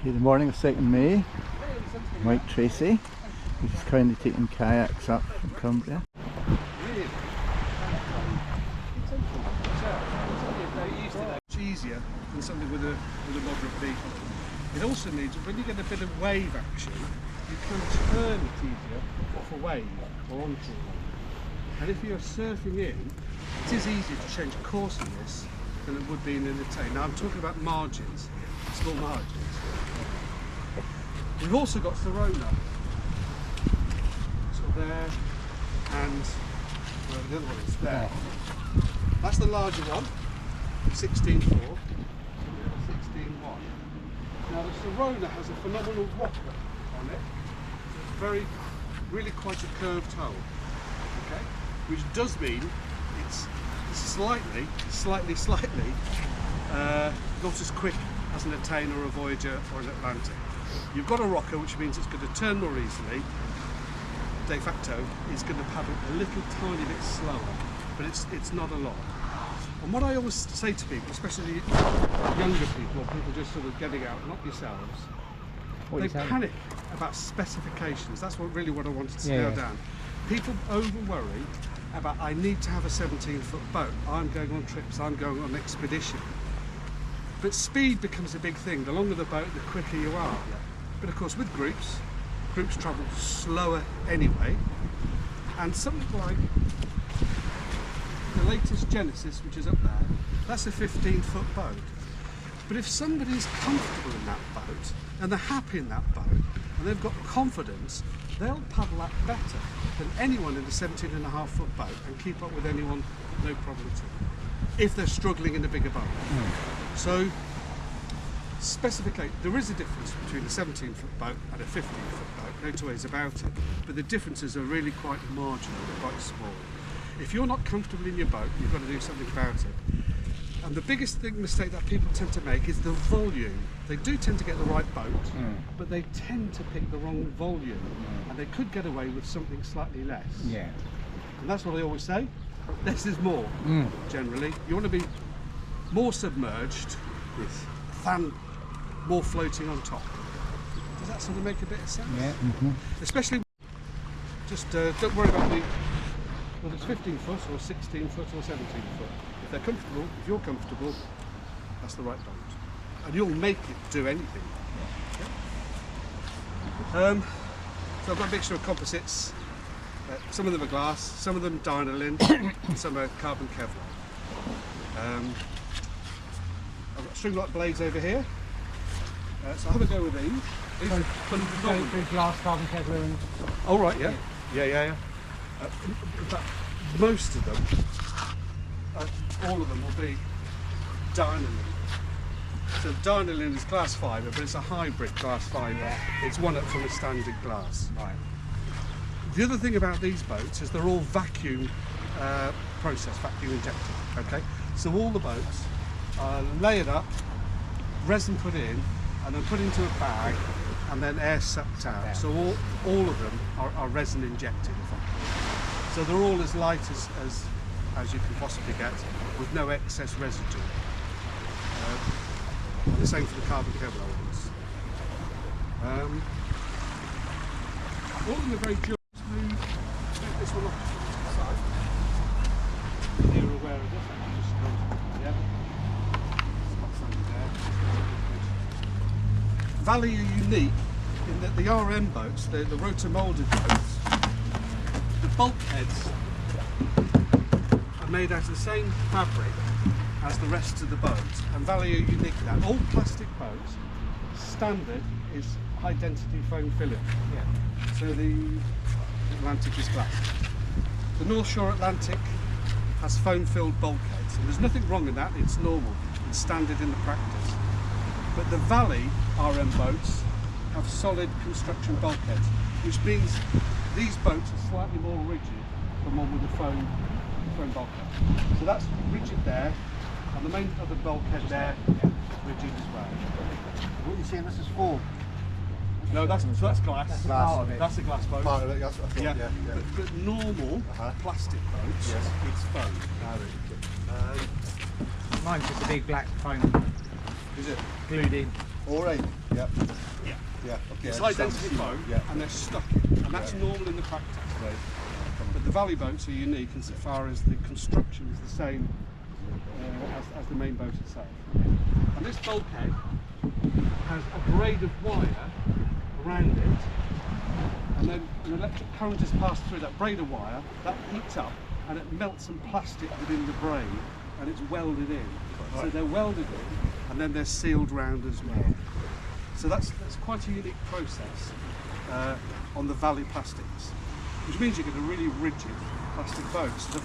Okay, the morning of 2nd May, Mike Tracey, who's just kindly taking kayaks up from Cumbria. It's easier than something with a moderate vehicle. It also needs, when you get a bit of wave action, you can turn it easier off a wave or onto a wave. And if you're surfing in, it is easier to change course in this than it would be in an attain. Now I'm talking about margins, small margins. We've also got Throna, so there, and well, the other one is there. That's the larger one, 16.4, 16.1. Now the Throna has a phenomenal rocker on it. It's really quite a curved hull, okay? Which does mean it's slightly not as quick as an Attain or a Voyager or an Atlantic. You've got a rocker, which means it's going to turn more easily. De facto, it's going to paddle a little tiny bit slower, but it's not a lot. And what I always say to people, especially younger people or people just sort of getting out, not yourselves, they panic about specifications. That's what I wanted to nail down. People over worry about, I need to have a 17-foot boat, I'm going on trips, I'm going on expedition. But speed becomes a big thing. The longer the boat, the quicker you are. But of course with groups travel slower anyway. And something like the latest Genesis, which is up there, that's a 15-foot boat. But if somebody's comfortable in that boat, and they're happy in that boat, and they've got confidence, they'll paddle that better than anyone in a 17.5-foot boat and keep up with anyone, no problem at all, if they're struggling in a bigger boat. So, specifically, there is a difference between a 17-foot boat and a 15-foot boat, no two ways about it, but the differences are really quite marginal, they're quite small. If you're not comfortable in your boat, you've got to do something about it. And the biggest mistake that people tend to make is the volume. They do tend to get the right boat, but they tend to pick the wrong volume, and they could get away with something slightly less. Yeah. And that's what I always say, less is more, generally. You want to be more submerged than more floating on top. Does that sort of make a bit of sense? Yeah. Especially, just don't worry about whether it's 15-foot or 16-foot or 17-foot. If they're comfortable, if you're comfortable, that's the right boat. And you'll make it do anything. So I've got a mixture of composites. Some of them are glass, some of them dynolin, and some are carbon Kevlar. I've got string lock blades over here. So I'll have a go with these. These are through glass, carbon Kevlar and... Oh right, yeah. Yeah. In fact, most of them, all of them will be dynolin. So dynolin is glass fibre, but it's a hybrid glass fibre. It's one up from a standard glass. Right. The other thing about these boats is they're all vacuum process, vacuum injected. Okay, so all the boats are layered up, resin put in, and then put into a bag, and then air sucked out. Yeah. So all of them are resin injected. So they're all as light as you can possibly get, with no excess residue. The same for the carbon Kevlar ones. All of them are very durable. Move this one off to the side. You're aware of this. Valley are unique in that the RM boats, the rotor moulded boats, the bulkheads are made out of the same fabric as the rest of the boats, and Valley are unique in that. All plastic boats, standard is high density foam filling. Yeah. So the Atlantic is glass. The North Shore Atlantic has foam filled bulkheads, and there's nothing wrong with that, it's normal, it's standard in the practice. But the Valley RM boats have solid construction bulkheads, which means these boats are slightly more rigid than one with a foam bulkhead. So that's rigid there, and the main other bulkhead there, rigid as well. What are you saying, this is foam? No, that's glass. That's part of it. That's a glass boat. Part of it, that's what I thought. Yeah. But normal plastic boats, it's foam. Mine's just a big black foam. Is it? Glued in. All right. Yeah. Yeah. Yeah. Okay. It's I understand. identity boat, Yeah. and they're stuck in, and that's normal in the practice. Right. But the valley boats are unique insofar as the construction is the same as the main boat itself. And this bulkhead has a braid of wire around it, and then an electric current is passed through that braid of wire, that heats up, and it melts some plastic within the braid, and it's welded in. So they're welded in, and then they're sealed round as well. So that's quite a unique process on the valley plastics, which means you get a really rigid plastic boat. So